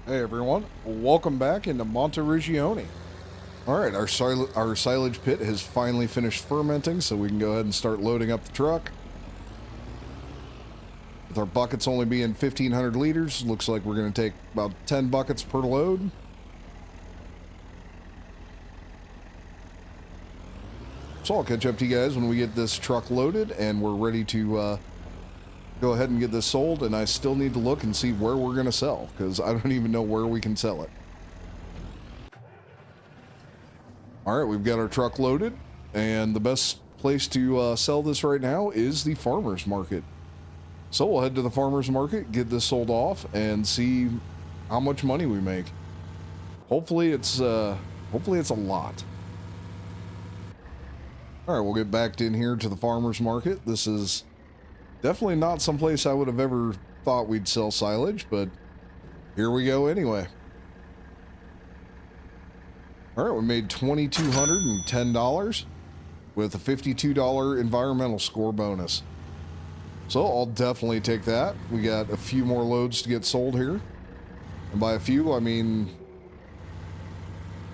Hey everyone, welcome back into Monteriggioni. Alright, our silage pit has finally finished fermenting, so we can go ahead and start loading up the truck. With our buckets only being 1,500 liters, looks like we're going to take about 10 buckets per load. So I'll catch up to you guys when we get this truck loaded and we're ready to go ahead and get this sold. And I still need to look and see where we're going to sell, because I don't even know where we can sell it. Alright, we've got our truck loaded, and the best place to sell this right now is the farmer's market. So we'll head to the farmer's market, get this sold off, and see how much money we make. Hopefully it's a lot. Alright, we'll get backed in here to the farmer's market. This is definitely not someplace I would have ever thought we'd sell silage, but here we go anyway. Alright, we made $2,210 with a $52 environmental score bonus. So I'll definitely take that. We got a few more loads to get sold here. And by a few, I mean,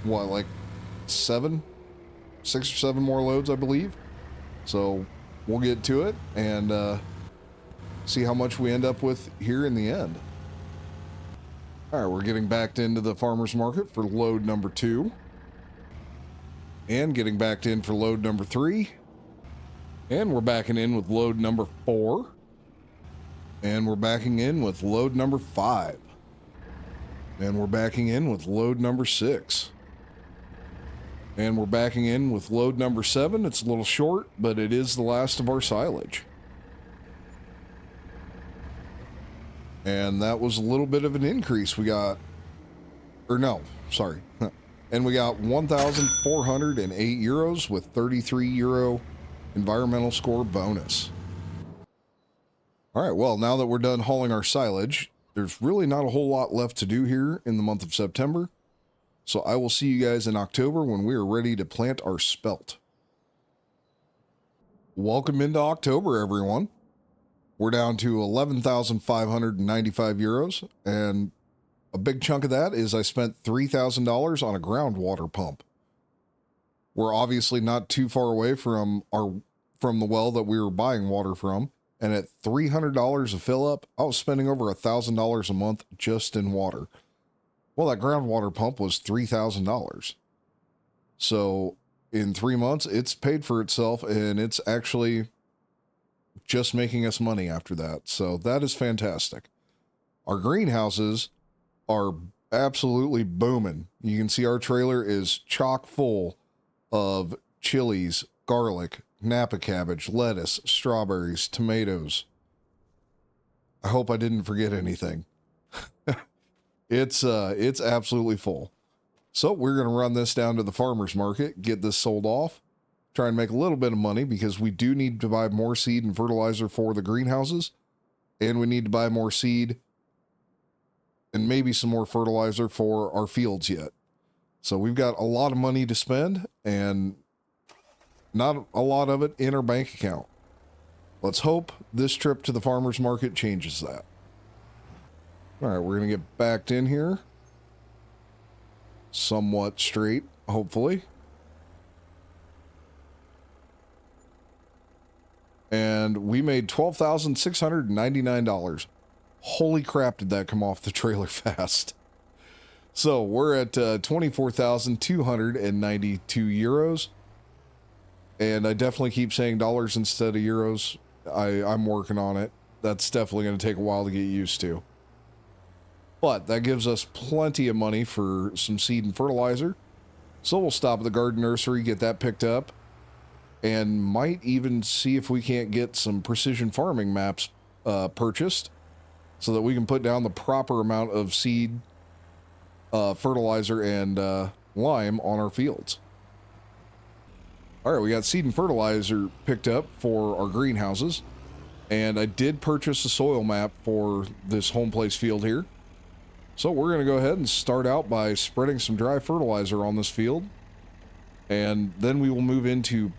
what, like 6 or 7 more loads, I believe. So we'll get to it and see how much we end up with here in the end. Alright, we're getting backed into the farmer's market for load number 2. And getting backed in for load number 3. And we're backing in with load number 4. And we're backing in with load number 5. And we're backing in with load number 6. And we're backing in with load number 7. It's a little short, but it is the last of our silage. And that was a little bit of an increase we got. Or no, sorry. And we got 1,408 euros with 33 euro environmental score bonus. All right, well, now that we're done hauling our silage, there's really not a whole lot left to do here in the month of September. So I will see you guys in October when we are ready to plant our spelt. Welcome into October, everyone. We're down to 11,595 euros, and a big chunk of that is I spent $3,000 on a groundwater pump. We're obviously not too far away from the well that we were buying water from, and at $300 a fill up, I was spending over $1,000 a month just in water. Well, that groundwater pump was $3,000. So in 3 months, it's paid for itself, and it's actually just making us money after that. So that is fantastic. Our greenhouses are absolutely booming. You can see our trailer is chock full of chilies, garlic, Napa cabbage, lettuce, strawberries, tomatoes. I hope I didn't forget anything. It's absolutely full. So we're going to run this down to the farmer's market, get this sold off, try and make a little bit of money because we do need to buy more seed and fertilizer for the greenhouses, and we need to buy more seed and maybe some more fertilizer for our fields yet. So we've got a lot of money to spend and not a lot of it in our bank account. Let's hope this trip to the farmer's market changes that. All right, we're going to get backed in here. Somewhat straight, hopefully. And we made $12,699. Holy crap, did that come off the trailer fast. So we're at 24,292 euros. And I definitely keep saying dollars instead of euros. I'm working on it. That's definitely going to take a while to get used to. But that gives us plenty of money for some seed and fertilizer. So we'll stop at the garden nursery, get that picked up, and might even see if we can't get some precision farming maps purchased so that we can put down the proper amount of seed, fertilizer, and lime on our fields. All right, we got seed and fertilizer picked up for our greenhouses, and I did purchase a soil map for this home place field here. So we're going to go ahead and start out by spreading some dry fertilizer on this field, and then we will move into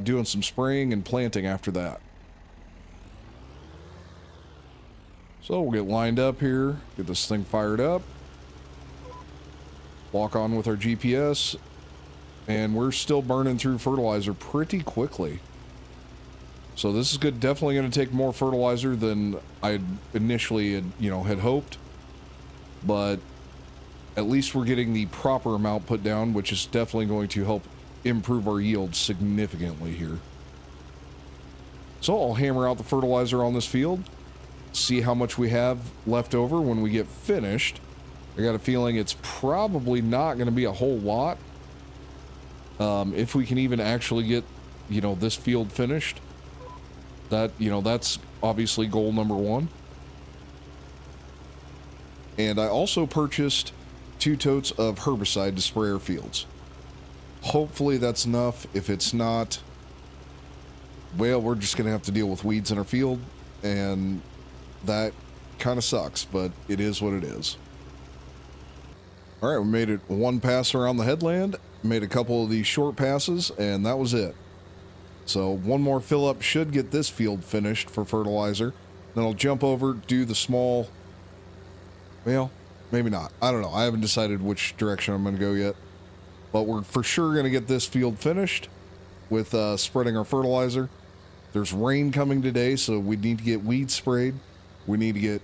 doing some spraying and planting after that. So we'll get lined up here, get this thing fired up. Lock on with our GPS, and we're still burning through fertilizer pretty quickly. So this is good. Definitely going to take more fertilizer than I initially had hoped. But at least we're getting the proper amount put down, which is definitely going to help improve our yield significantly here. So I'll hammer out the fertilizer on this field, see how much we have left over when we get finished. I got a feeling it's probably not going to be a whole lot. If we can even actually get, this field finished, that's obviously goal number one. And I also purchased 2 totes of herbicide to spray our fields. Hopefully that's enough. If it's not, well, we're just going to have to deal with weeds in our field, and that kind of sucks, but it is what it is. All right, we made it one pass around the headland, made a couple of these short passes, and that was it. So one more fill up should get this field finished for fertilizer. Then I'll jump over, do the small, well, maybe not. I don't know. I haven't decided which direction I'm going to go yet. But we're for sure going to get this field finished with spreading our fertilizer. There's rain coming today, so we need to get weed sprayed. We need to get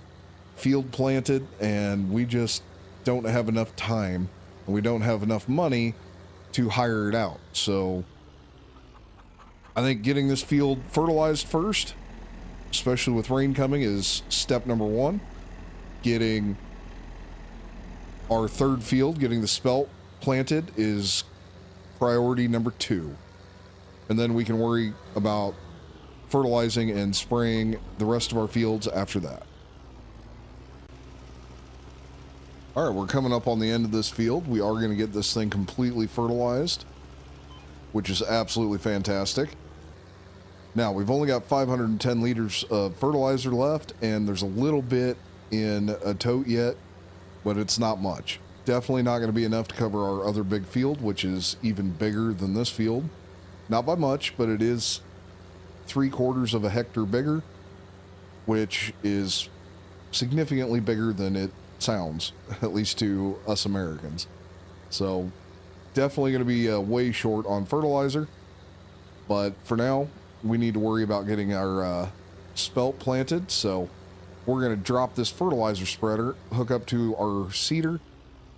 field planted, and we just don't have enough time, and we don't have enough money to hire it out. So I think getting this field fertilized first, especially with rain coming, is step number one. Getting our third field, getting the spelt planted, is priority number 2. And then we can worry about fertilizing and spraying the rest of our fields after that. All right, we're coming up on the end of this field. We are going to get this thing completely fertilized, which is absolutely fantastic. Now, we've only got 510 liters of fertilizer left, and there's a little bit in a tote yet, but it's not much. Definitely not going to be enough to cover our other big field, which is even bigger than this field. Not by much, but it is 3/4 of a hectare bigger, which is significantly bigger than it sounds, at least to us Americans. So definitely going to be way short on fertilizer, but for now we need to worry about getting our spelt planted. So we're going to drop this fertilizer spreader, hook up to our seeder,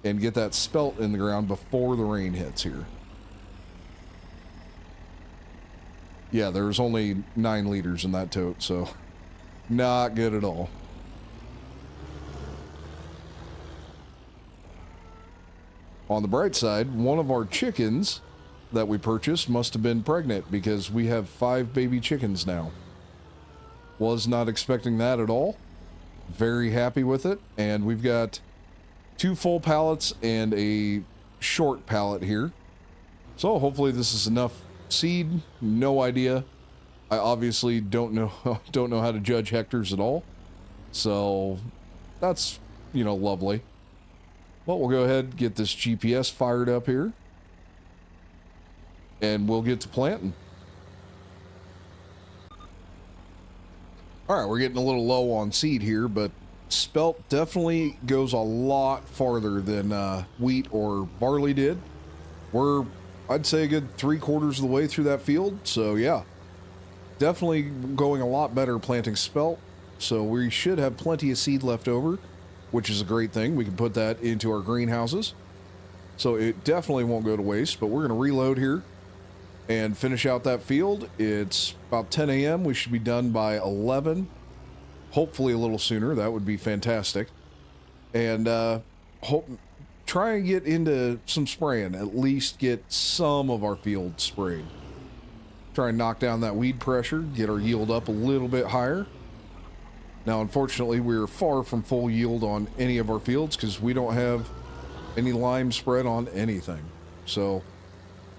and get that spelt in the ground before the rain hits here. Yeah, there's only 9 liters in that tote, so not good at all. On the bright side, one of our chickens that we purchased must have been pregnant, because we have 5 baby chickens now. Was not expecting that at all. Very happy with it. And we've got 2 full pallets and a short pallet here. So hopefully this is enough seed. No idea. I obviously don't know how to judge hectares at all. So that's, lovely. Well, we'll go ahead and get this GPS fired up here, and we'll get to planting. All right, we're getting a little low on seed here, but spelt definitely goes a lot farther than wheat or barley did. We're, I'd say, a good 3/4 of the way through that field. So yeah, definitely going a lot better planting spelt. So we should have plenty of seed left over, which is a great thing. We can put that into our greenhouses. So it definitely won't go to waste, but we're going to reload here and finish out that field. It's about 10 a.m. We should be done by 11. Hopefully a little sooner. That would be fantastic. And try and get into some spraying. At least get some of our field sprayed. Try and knock down that weed pressure. Get our yield up a little bit higher. Now, unfortunately, we're far from full yield on any of our fields because we don't have any lime spread on anything. So,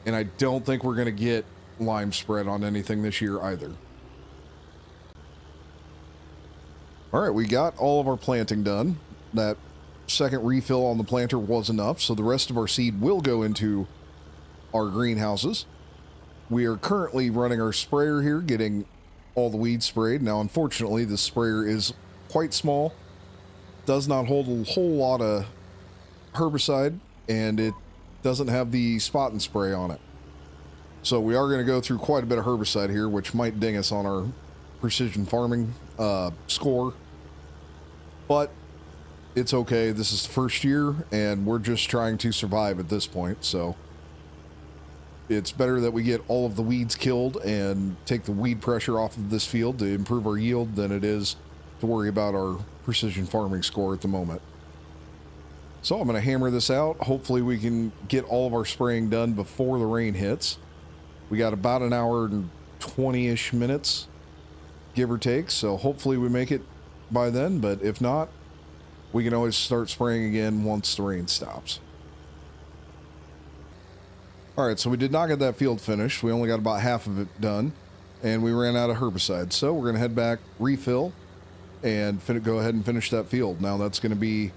and I don't think we're going to get lime spread on anything this year either. All right, we got all of our planting done. That second refill on the planter was enough, so the rest of our seed will go into our greenhouses. We are currently running our sprayer here, getting all the weeds sprayed. Now, unfortunately, this sprayer is quite small, does not hold a whole lot of herbicide, and it doesn't have the spot and spray on it. So we are going to go through quite a bit of herbicide here, which might ding us on our precision farming score. But it's okay. This is the first year, and we're just trying to survive at this point. So it's better that we get all of the weeds killed and take the weed pressure off of this field to improve our yield than it is to worry about our precision farming score at the moment. So I'm going to hammer this out. Hopefully we can get all of our spraying done before the rain hits. We got about an hour and 20-ish minutes, give or take. So hopefully we make it by then, but if not, we can always start spraying again once the rain stops. All right, so we did not get that field finished. We only got about half of it done, and we ran out of herbicide. So we're going to head back, refill, and go ahead and finish that field. Now that's going to be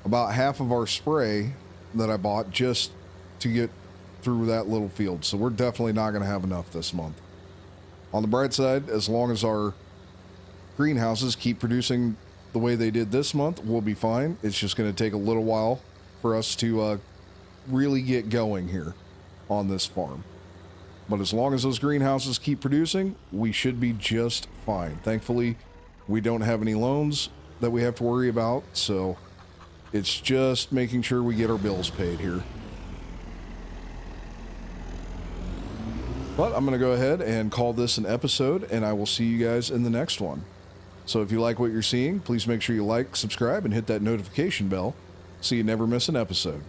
about half of our spray that I bought just to get through that little field. So we're definitely not going to have enough this month. On the bright side, as long as our greenhouses keep producing the way they did this month, we'll be fine. It's just going to take a little while for us to really get going here on this farm. But as long as those greenhouses keep producing, we should be just fine. Thankfully, we don't have any loans that we have to worry about, so it's just making sure we get our bills paid here. But I'm going to go ahead and call this an episode, and I will see you guys in the next one. So if you like what you're seeing, please make sure you like, subscribe, and hit that notification bell so you never miss an episode.